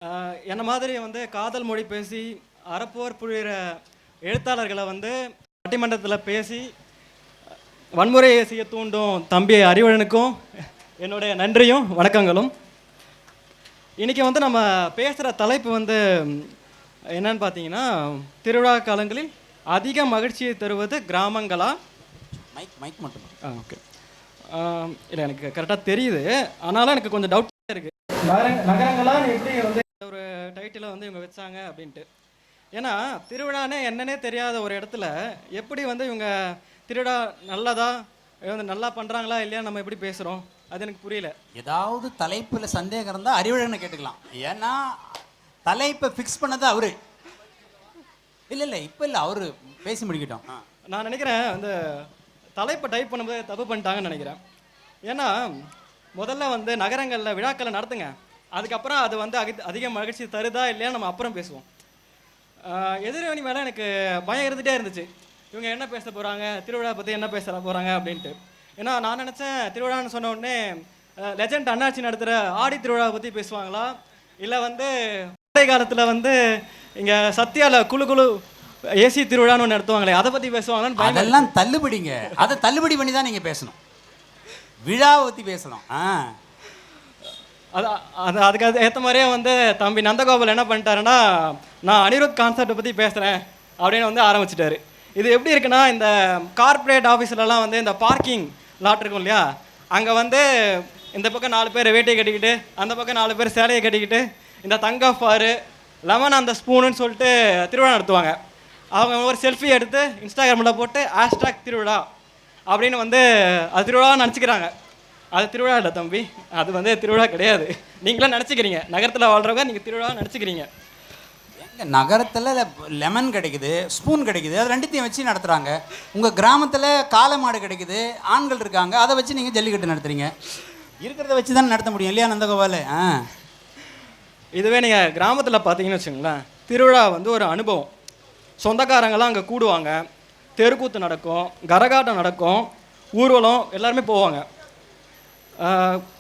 என்ன மாதிரி வந்து காதல் மொழி பேசி அறப்போர் புரிகிற எழுத்தாளர்களை வந்து பட்டிமன்றத்தில் பேசி வன்முறையை செய்ய தூண்டும் தம்பி அறிவழனுக்கும் என்னுடைய நன்றியும் வணக்கங்களும். இன்றைக்கி வந்து நம்ம பேசுகிற தலைப்பு வந்து என்னன்னு பார்த்தீங்கன்னா, திருவிழா காலங்களில் அதிக மகிழ்ச்சியை தருவது கிராமங்களா? மைக் மட்டும் ஓகே. இல்லை, எனக்கு கரெக்டாக தெரியுது, ஆனாலும் எனக்கு கொஞ்சம் டவுட்டாக இருக்குது. நகரங்களாக எப்படி வந்து ஒரு டைட்டிலை வந்து இவங்க வச்சாங்க அப்படின்ட்டு. ஏன்னா திருவிழானே என்னன்னே தெரியாத ஒரு இடத்துல எப்படி வந்து இவங்க திருவிழா நல்லதா வந்து நல்லா பண்ணுறாங்களா இல்லையா நம்ம எப்படி பேசுகிறோம், அது எனக்கு புரியல. ஏதாவது தலைப்பில் சந்தேகம் இருந்தால் அறிவுரைன்னு கேட்டுக்கலாம். ஏன்னா தலைப்பை ஃபிக்ஸ் பண்ணது அவரு இல்லை இப்போ இல்லை, அவரு பேசி முடிக்கிட்டோம். நான் நினைக்கிறேன் அந்த தலைப்பை டைப் பண்ணும்போது தப்பு பண்ணிட்டாங்கன்னு நினைக்கிறேன். ஏன்னா முதல்ல வந்து நகரங்களில் விழாக்களை நடத்துங்க, அதுக்கப்புறம் அது வந்து அதிக மகிழ்ச்சி தருதா இல்லையா நம்ம அப்புறம் பேசுவோம். எதிரணி மேலே எனக்கு பயம் இருந்துகிட்டே இருந்துச்சு, இவங்க என்ன பேச போகிறாங்க, திருவிழா பற்றி என்ன பேச போகிறாங்க அப்படின்ட்டு. ஏன்னா நான் நினச்சேன் திருவிழான்னு சொன்ன உடனே லெஜண்ட் அண்ணாச்சி நடத்துகிற ஆடி திருவிழாவை பற்றி பேசுவாங்களா, இல்லை வந்து கோடை காலத்தில் வந்து இங்கே சத்யாவில் குழு குழு ஏசி திருவிழான்னு ஒன்று நடத்துவாங்களே அதை பற்றி பேசுவாங்களான்னு. அதெல்லாம் தள்ளுபடிங்க, அதை தள்ளுபடி பண்ணி தான் நீங்கள் பேசணும், விழாவை பற்றி பேசணும். அதுக்கு ஏற்ற மாதிரியே வந்து தம்பி நந்தகோபால் என்ன பண்ணிட்டாருன்னா, நான் அனிருத் கான்செப்டை பற்றி பேசுகிறேன் அப்படின்னு வந்து ஆரம்பிச்சிட்டாரு. இது எப்படி இருக்குன்னா, இந்த கார்ப்பரேட் ஆஃபீஸ்லலாம் வந்து இந்த பார்க்கிங் லாட் இருக்கும் இல்லையா, அங்கே வந்து இந்த பக்கம் 4 பேர் வேட்டையை கட்டிக்கிட்டு, அந்த பக்கம் 4 பேர் சேலையை கட்டிக்கிட்டு, இந்த தங்கப்பாரு லெமன் அந்த ஸ்பூனுன்னு சொல்லிட்டு திருவிழா நடத்துவாங்க. அவங்க ஒரு செல்ஃபி எடுத்து இன்ஸ்டாகிராமில் போட்டு ஹேஷ்டாக் திருவிழா அப்படின்னு வந்து அது திருவிழான்னு நினச்சிக்கிறாங்க. அது திருவிழா இல்லை தம்பி, அது வந்து திருவிழா கிடையாது. நீங்களாம் நினச்சிக்கிறீங்க, நகரத்தில் வாழ்கிறவங்க நீங்கள் திருவிழா நினச்சிக்கிறீங்க. எங்கள் நகரத்தில் லெமன் கிடைக்குது, ஸ்பூன் கிடைக்குது, அது ரெண்டுத்தையும் வச்சு நடத்துகிறாங்க. உங்கள் கிராமத்தில் காளை மாடு கிடைக்குது, ஆண்கள் இருக்காங்க, அதை வச்சு நீங்கள் ஜல்லிக்கட்டு நடத்துகிறீங்க. இருக்கிறத வச்சு தானே நடத்த முடியும் இல்லையா நந்தகோபால்? இதுவே நீங்கள் கிராமத்தில் பார்த்தீங்கன்னு வச்சுங்களேன், திருவிழா வந்து ஒரு அனுபவம். சொந்தக்காரங்களாம் அங்கே கூடுவாங்க, தெருக்கூத்து நடக்கும், கரகாட்டம் நடக்கும், ஊர்வலம் எல்லாருமே போவாங்க.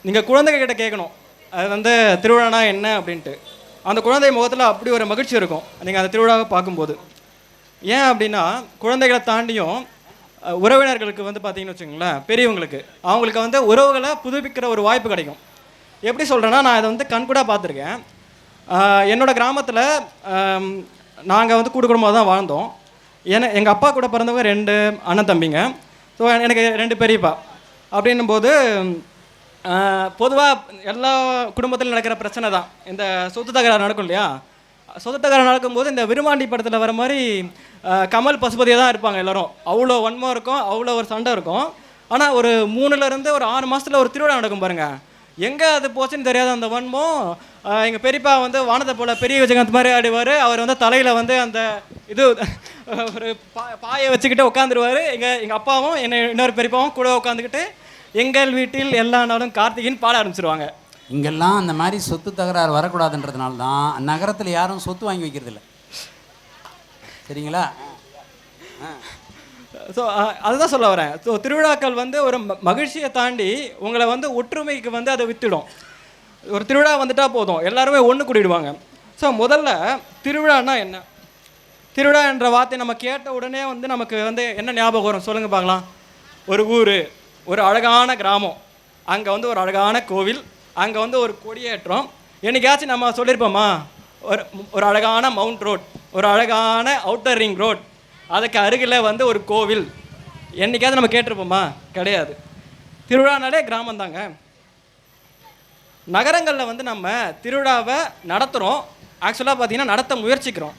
நீங்கள் குழந்தைகிட்ட கேட்கணும் அது வந்து திருவிழானா என்ன அப்படின்ட்டு. அந்த குழந்தை முகத்தில் அப்படி ஒரு மகிழ்ச்சி இருக்கும் நீங்கள் அந்த திருவிழாவை பார்க்கும்போது. ஏன் அப்படின்னா, குழந்தைகளை தாண்டியும் உறவினர்களுக்கு வந்து பார்த்தீங்கன்னு வச்சுங்களேன், பெரியவங்களுக்கு அவங்களுக்கு வந்து உறவுகளை புதுப்பிக்கிற ஒரு வாய்ப்பு கிடைக்கும். எப்படி சொல்கிறேன்னா, நான் இதை வந்து கண்கூடாக பார்த்துருக்கேன். என்னோடய கிராமத்தில் நாங்கள் வந்து கூட்டு குடும்பமாக தான் வாழ்ந்தோம். எங்கள் அப்பா கூட பிறந்தவங்க 2 அண்ணன் தம்பிங்க. ஸோ எனக்கு 2 பெரியப்பா. அப்படின்னும் போது பொதுவாக எல்லா குடும்பத்திலும் நடக்கிற பிரச்சனை தான் இந்த சொத்து தகராறு நடக்கும் இல்லையா. சொத்து தகராறு நடக்கும்போது இந்த விருமாண்டி படத்தில் வர மாதிரி கமல் பசுபதியாக தான் இருப்பாங்க எல்லோரும். அவ்வளோ வன்மம் இருக்கும், அவ்வளோ ஒரு சண்டை இருக்கும். ஆனால் ஒரு 3லேருந்து ஒரு 6 மாதத்தில் ஒரு திருவிழா நடக்கும் பாருங்கள். எங்கே அது போச்சுன்னு தெரியாத அந்த வன்மம். எங்கள் பெரியப்பா வந்து வானத்தை போல் பெரிய விஜயகாந்த் மாதிரி ஆடுவார். அவர் வந்து தலையில் வந்து அந்த இது ஒரு பாயை வச்சுக்கிட்டு உட்காந்துருவார். எங்கள் அப்பாவும் இன்னொரு பெரியப்பாவும் கூட உட்காந்துக்கிட்டு எங்கள் வீட்டில் எல்லா நாளும் கார்த்திகின்னு பாட ஆரம்பிச்சிருவாங்க. இங்கெல்லாம் அந்த மாதிரி சொத்து தகராறு வரக்கூடாதுன்றதுனால தான் நகரத்தில் யாரும் சொத்து வாங்கி வைக்கிறதில்ல, சரிங்களா? ஸோ அதுதான் சொல்ல வரேன். ஸோ திருவிழாக்கள் வந்து ஒரு மகிழ்ச்சியை தாண்டி உங்களை வந்து ஒற்றுமைக்கு வந்து அதை வித்துடும். ஒரு திருவிழா வந்துட்டால் போதும் எல்லாருமே ஒன்று கூடிடுவாங்க. ஸோ முதல்ல திருவிழான்னா என்ன? திருவிழா என்ற வார்த்தை நம்ம கேட்ட உடனே வந்து நமக்கு வந்து என்ன ஞாபகம் வரும் சொல்லுங்கள் பார்க்கலாம். ஒரு ஊர், ஒரு அழகான கிராமம், அங்கே வந்து ஒரு அழகான கோவில், அங்கே வந்து ஒரு கொடியேற்றம். என்னைக்காச்சும் நம்ம சொல்லியிருப்போமா, ஒரு அழகான மவுண்ட் ரோட், ஒரு அழகான அவுட்டர் ரிங் ரோட், அதுக்கு அருகில் வந்து ஒரு கோவில், என்றைக்காவது நம்ம கேட்டிருப்போமா? கிடையாது. திருவிழானாலே கிராமம் தாங்க. நகரங்களில் வந்து நம்ம திருவிழாவை நடத்துகிறோம், ஆக்சுவலாக பார்த்திங்கன்னா நடத்த முயற்சிக்கிறோம்.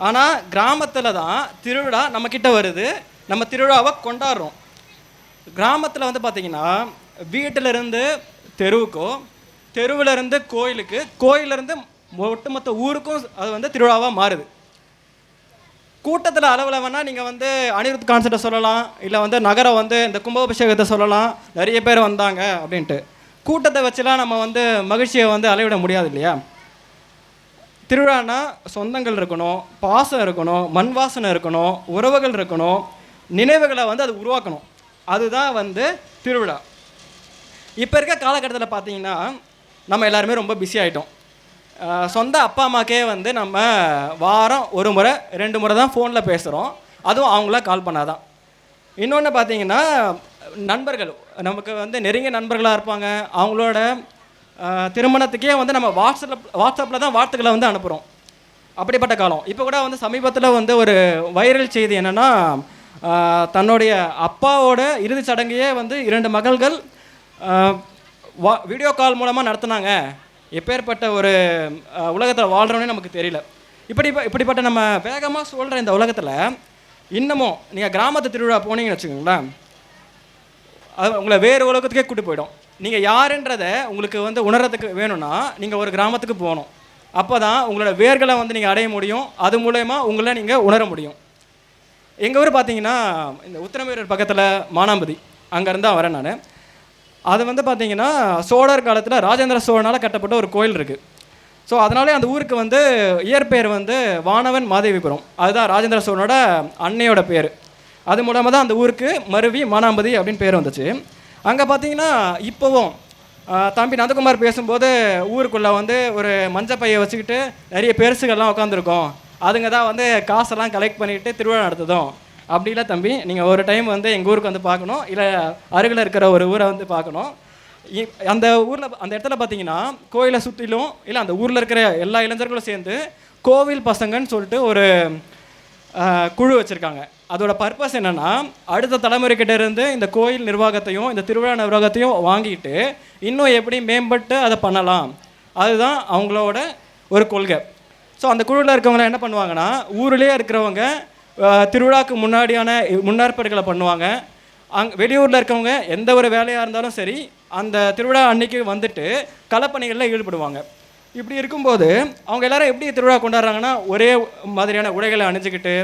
ஆனால் கிராமத்தில் தான் திருவிழா நம்மக்கிட்ட வருது, நம்ம திருவிழாவை கொண்டாடுறோம். கிராமத்தில் வந்து பார்த்திங்கன்னா வீட்டிலேருந்து தெருவுக்கோ, தெருவிலேருந்து கோயிலுக்கு, கோயிலேருந்து ஒட்டுமொத்த ஊருக்கும் அது வந்து திருவிழாவாக மாறுது. கூட்டத்தில் அளவில் வேணால் நீங்கள் வந்து அனிருத் கான்செப்டை சொல்லலாம், இல்லை வந்து நகரம் வந்து இந்த கும்பாபிஷேகத்தை சொல்லலாம், நிறைய பேர் வந்தாங்க அப்படின்ட்டு. கூட்டத்தை வச்சுலாம் நம்ம வந்து மகிழ்ச்சியை வந்து அளவிட முடியாது இல்லையா. திருவிழானா சொந்தங்கள் இருக்கணும், பாசம் இருக்கணும், மண் வாசனை இருக்கணும், உறவுகள் இருக்கணும், நினைவுகளை வந்து அது உருவாக்கணும். அதுதான் வந்து திருவிழா. இப்போ இருக்க காலகட்டத்தில் பார்த்தீங்கன்னா நம்ம எல்லாருமே ரொம்ப பிஸி ஆகிட்டோம். சொந்த அப்பா அம்மாக்கே வந்து நம்ம வாரம் 1 முறை 2 முறை தான் ஃபோனில் பேசுகிறோம், அதுவும் அவங்கள கால் பண்ணாதான். இன்னொன்று பார்த்தீங்கன்னா நண்பர்கள் நமக்கு வந்து நெருங்கிய நண்பர்களாக இருப்பாங்க, அவங்களோட திருமணத்துக்கே வந்து நம்ம வாட்ஸ்அப்பில் தான் வாழ்த்துக்களை வந்து அனுப்புகிறோம். அப்படிப்பட்ட காலம். இப்போ கூட வந்து சமீபத்தில் வந்து ஒரு வைரல் செய்தி என்னென்னா, தன்னுடைய அப்பாவோட இறுதிச் சடங்கையே வந்து 2 மகள்கள் வீடியோ கால் மூலமாக நடத்துனாங்க. எப்பேற்பட்ட ஒரு உலகத்தில் வாழ்கிறோன்னே நமக்கு தெரியல. இப்படிப்பட்ட நம்ம வேகமாக சொல்கிற இந்த உலகத்தில் இன்னமும் நீங்கள் கிராமத்து திருவிழா போனீங்கன்னு வச்சுக்கோங்களேன், அது உங்களை வேறு உலகத்துக்கே கூட்டு போயிடும். நீங்கள் யாருன்றதை உங்களுக்கு வந்து உணர்றதுக்கு வேணும்னா நீங்கள் ஒரு கிராமத்துக்கு போகணும். அப்போ தான் உங்களோட வேர்களை வந்து நீங்கள் அடைய முடியும், அது மூலயமா உங்களை நீங்கள் உணர முடியும். எங்கள் ஊர் பார்த்தீங்கன்னா இந்த உத்திரமேரூர் பக்கத்தில் மானாம்பதி, அங்கேருந்து தான் வரேன் நான். அது வந்து பார்த்தீங்கன்னா சோழர் காலத்தில் ராஜேந்திர சோழனால் கட்டப்பட்ட ஒரு கோயில் இருக்குது. ஸோ அதனாலே அந்த ஊருக்கு வந்து இயற்பெயர் வந்து வானவன் மாதேவிபுரம், அதுதான் ராஜேந்திர சோழனோட அன்னையோட பேர். அது மூலமாக தான் அந்த ஊருக்கு மருவி மானாம்பதி அப்படின்னு பேர் வந்துச்சு. அங்கே பார்த்தீங்கன்னா இப்போவும் தம்பி நந்தகுமார் பேசும்போது ஊருக்குள்ளே வந்து ஒரு மஞ்சப்பையை வச்சுக்கிட்டு நிறைய பெருசுகள்லாம் உட்காந்துருக்கோம், அதுங்க தான் வந்து காசெல்லாம் கலெக்ட் பண்ணிவிட்டு திருவிழா நடத்துதும். அப்படி இல்லை தம்பி, நீங்கள் ஒரு டைம் வந்து எங்கள் ஊருக்கு வந்து பார்க்கணும், இல்லை அருகில் இருக்கிற ஒரு ஊரை வந்து பார்க்கணும். அந்த ஊரில் அந்த இடத்துல பார்த்தீங்கன்னா கோயிலை சுற்றிலும் இல்லை அந்த ஊரில் இருக்கிற எல்லா இளைஞர்களும் சேர்ந்து கோவில் பசங்கன்னு சொல்லிட்டு ஒரு குழு வச்சுருக்காங்க. அதோட பர்பஸ் என்னென்னா, அடுத்த தலைமுறைக்கிட்ட இருந்து இந்த கோயில் நிர்வாகத்தையும் இந்த திருவிழா நிர்வாகத்தையும் வாங்கிட்டு இன்னும் எப்படி மேம்பட்டு அதை பண்ணலாம், அதுதான் அவங்களோட ஒரு கொள்கை. ஸோ அந்த குழுவில் இருக்கவங்க என்ன பண்ணுவாங்கன்னா, ஊரிலே இருக்கிறவங்க திருவிழாவுக்கு முன்னாடியான முன்னேற்பாடுகளை பண்ணுவாங்க. வெளியூரில் இருக்கவங்க எந்த ஒரு வேலையாக இருந்தாலும் சரி அந்த திருவிழா அன்னைக்கு வந்துட்டு களப்பணிகளில் ஈடுபடுவாங்க. இப்படி இருக்கும்போது அவங்க எல்லாரும் எப்படி திருவிழா கொண்டாடுறாங்கன்னா, ஒரே மாதிரியான உடைகளை அணிஞ்சிக்கிட்டு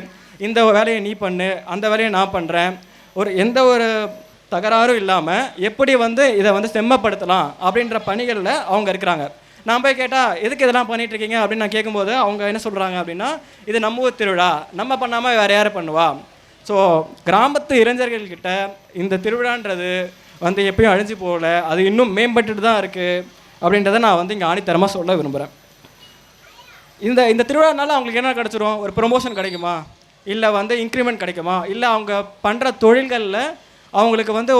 இந்த வேலையை நீ பண்ணு, அந்த வேலையை நான் பண்ணுறேன், எந்த ஒரு தகராறும் இல்லாமல் எப்படி வந்து இதை வந்து செம்மப்படுத்தலாம் அப்படின்ற பணிகளில் அவங்க இருக்கிறாங்க. நான் போய் கேட்டால் எதுக்கு இதெல்லாம் பண்ணிகிட்ருக்கீங்க அப்படின்னு நான் கேட்கும்போது அவங்க என்ன சொல்கிறாங்க அப்படின்னா, இது நம்ம ஊர் திருவிழா, நம்ம பண்ணாமல் வேறு யார் பண்ணுவா. ஸோ கிராமத்து இளைஞர்கள்கிட்ட இந்த திருவிழான்றது வந்து எப்பயும் அழிஞ்சு போகல, அது இன்னும் மேம்பட்டுட்டு தான் இருக்குது அப்படின்றத நான் வந்து இங்கே ஆணித்தரமாக சொல்ல விரும்புகிறேன். இந்த திருவிழானால அவங்களுக்கு என்ன கிடச்சிரும்? ஒரு ப்ரொமோஷன் கிடைக்குமா, இல்லை வந்து இன்க்ரிமெண்ட் கிடைக்குமா, இல்லை அவங்க பண்ணுற தொழில்களில் அவங்களுக்கு வந்து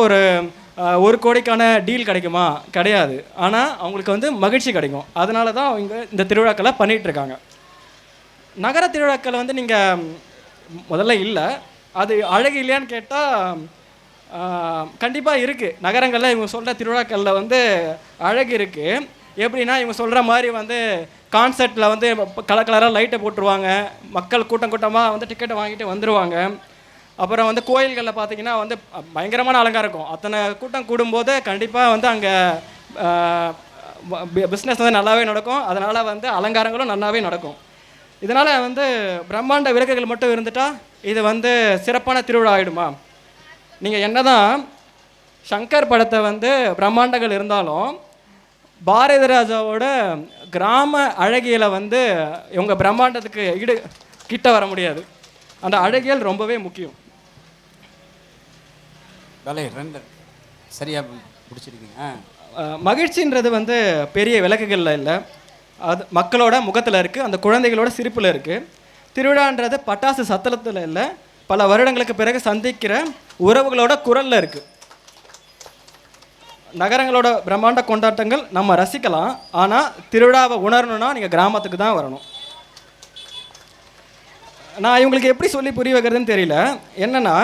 ஒரு கோடிக்கான டீல் கிடைக்குமா? கிடையாது. ஆனால் அவங்களுக்கு வந்து மகிழ்ச்சி கிடைக்கும். அதனால தான் அவங்க இந்த திருவிழாக்களை பண்ணிகிட்ருக்காங்க. நகர திருவிழாக்கள் வந்து நீங்கள் முதல்ல இல்லை, அது அழகு இல்லையான்னு கேட்டால் கண்டிப்பாக இருக்குது. நகரங்களில் இவங்க சொல்கிற திருவிழாக்களில் வந்து அழகு இருக்குது. எப்படின்னா இவங்க சொல்கிற மாதிரி வந்து கான்சர்ட்டில் வந்து கலர் கலராக லைட்டை போட்டுருவாங்க, மக்கள் கூட்டமாக வந்து டிக்கெட்டை வாங்கிட்டு வந்துடுவாங்க. அப்புறம் வந்து கோயில்களில் பார்த்திங்கன்னா வந்து பயங்கரமான அலங்காரம் இருக்கும். அத்தனை கூட்டம் கூடும்போது கண்டிப்பாக வந்து அங்கே பிஸ்னஸ் வந்து நல்லாவே நடக்கும். அதனால் வந்து அலங்காரங்களும் நல்லாவே நடக்கும். இதனால் வந்து பிரம்மாண்ட விளக்குகள் மட்டும் இருந்துட்டால் இது வந்து சிறப்பான திருவிழா ஆகிடுமா? நீங்கள் என்ன தான் சங்கர் படத்தை வந்து பிரம்மாண்டங்கள் இருந்தாலும் பாரதி ராஜாவோட கிராம அழகியலை வந்து இவங்க பிரம்மாண்டத்துக்கு கிட்ட வர முடியாது. அந்த அழகியல் ரொம்பவே முக்கியம். சரியாக பிடிச்சிருக்கீங்க. மகிழ்ச்சின்றது வந்து பெரிய விளக்குகளில் இல்லை, அது மக்களோட முகத்தில் இருக்குது, அந்த குழந்தைகளோட சிரிப்பில் இருக்குது. திருவிழான்றது பட்டாசு சத்தலத்தில் இல்லை, பல வருடங்களுக்கு பிறகு சந்திக்கிற உறவுகளோட குரலில் இருக்குது. நகரங்களோட பிரம்மாண்ட கொண்டாட்டங்கள் நம்ம ரசிக்கலாம், ஆனால் திருவிழாவை உணரணும்னா நீங்கள் கிராமத்துக்கு தான் வரணும். நான் இவங்களுக்கு எப்படி சொல்லி புரிய வைக்கிறதுன்னு தெரியல. என்னென்னா,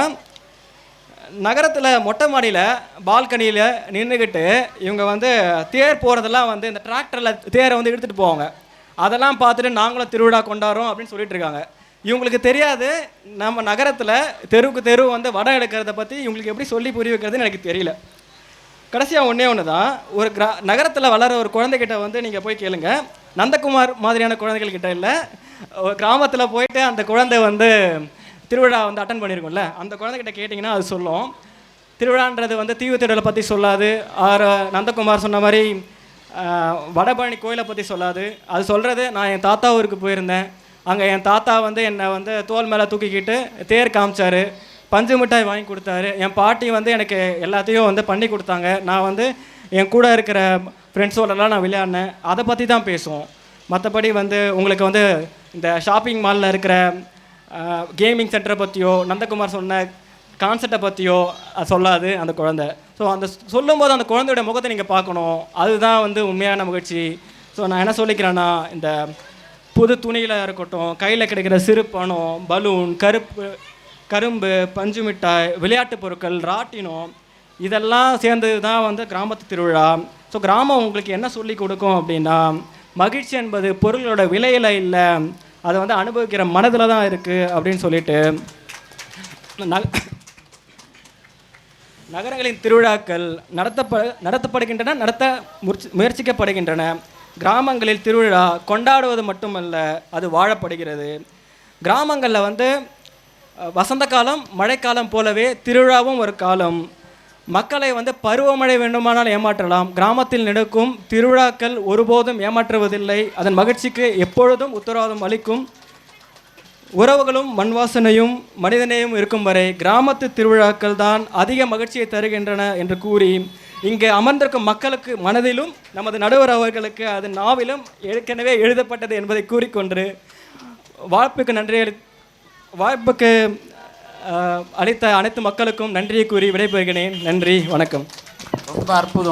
நகரத்தில் மொட்டை மாடியில் பால்கனியில் நின்றுக்கிட்டு இவங்க வந்து தேர் போகிறதெல்லாம் வந்து இந்த டிராக்டரில் தேரை வந்து எடுத்துகிட்டு போவாங்க. அதெல்லாம் பார்த்துட்டு நாங்களும் திருவிழா கொண்டாடுறோம் அப்படின்னு சொல்லிட்டு இருக்காங்க. இவங்களுக்கு தெரியாது நம்ம நகரத்தில் தெருவுக்கு தெரு வந்து வடம் எடுக்கிறத பற்றி இவங்களுக்கு எப்படி சொல்லி புரிய வைக்கிறதுன்னு எனக்கு தெரியல. கடைசியாக ஒன்று தான், ஒரு நகரத்தில் வளர ஒரு குழந்தைகிட்ட வந்து நீங்கள் போய் கேளுங்க, நந்தகுமார் மாதிரியான குழந்தைகள்கிட்ட இல்லை, கிராமத்தில் போயிட்டு அந்த குழந்தை வந்து திருவிழா வந்து அட்டன் பண்ணியிருக்கோம்ல, அந்த குழந்தைகிட்ட கேட்டிங்கன்னா அது சொல்லும். திருவிழான்றது வந்து தீவு திருடலை பற்றி சொல்லாது, நந்தகுமார் சொன்ன மாதிரி வடபழனி கோயிலை பற்றி சொல்லாது. அது சொல்கிறது, நான் என் தாத்தா ஊருக்கு போயிருந்தேன், அங்கே என் தாத்தா வந்து என்னை வந்து தோல் மேலே தூக்கிக்கிட்டு தேர் காமிச்சார், பஞ்சு மிட்டாய் வாங்கி கொடுத்தாரு, என் பாட்டி வந்து எனக்கு எல்லாத்தையும் வந்து பண்ணி கொடுத்தாங்க, நான் வந்து என் கூட இருக்கிற ஃப்ரெண்ட்ஸோடலாம் நான் விளையாடினேன், அதை பற்றி தான் பேசுவோம். மற்றபடி வந்து உங்களுக்கு வந்து இந்த ஷாப்பிங் மாலில் இருக்கிற கேமிங் சென்டரை பற்றியோ நந்தகுமார் சொன்ன கான்செப்டை பற்றியோ சொல்லாது அந்த குழந்தை. ஸோ அந்த சொல்லும்போது அந்த குழந்தையோட முகத்தை நீங்கள் பார்க்கணும். அதுதான் வந்து உண்மையான மகிழ்ச்சி. ஸோ நான் என்ன சொல்லிக்கிறேன்னா, இந்த புது துணியில் இருக்கட்டும், கையில் கிடைக்கிற சிறு பணம், பலூன், கரும்பு, பஞ்சு மிட்டாய், விளையாட்டு பொருட்கள், ராட்டினம், இதெல்லாம் சேர்ந்தது தான் வந்து கிராமத்து திருவிழா. ஸோ கிராமம் உங்களுக்கு என்ன சொல்லி கொடுக்கும் அப்படின்னா, மகிழ்ச்சி என்பது பொருளோட விலையில் இல்லை, அதை வந்து அனுபவிக்கிற மனதில் தான் இருக்குது அப்படின்னு சொல்லிட்டு, நகரங்களின் திருவிழாக்கள் நடத்தப்படுகின்றன, முயற்சிக்கப்படுகின்றன. கிராமங்களில் திருவிழா கொண்டாடுவது மட்டுமல்ல, அது வாழப்படுகிறது. கிராமங்களில் வந்து வசந்த காலம் மழைக்காலம் போலவே திருவிழாவும் ஒரு காலம். மக்களை வந்து பருவமழை வேண்டுமானால் ஏமாற்றலாம், கிராமத்தில் நடக்கும் திருவிழாக்கள் ஒருபோதும் ஏமாற்றுவதில்லை. அதன் மகிழ்ச்சிக்கு எப்பொழுதும் உத்தரவாதம் அளிக்கும். உறவுகளும் மண்வாசனையும் மனிதனையும் இருக்கும் வரை கிராமத்து திருவிழாக்கள் தான் அதிக மகிழ்ச்சியை தருகின்றன என்று கூறி, இங்கே அமர்ந்திருக்கும் மக்களுக்கு மனதிலும் நமது நடுவர் அவர்களுக்கு அது நாவிலும் ஏற்கனவே எழுதப்பட்டது என்பதை கூறிக்கொண்டு வாய்ப்புக்கு அளித்த அனைத்து மக்களுக்கும் நன்றியை கூறி விடைபெறுகிறேன். நன்றி, வணக்கம். ரொம்ப அற்புதம்.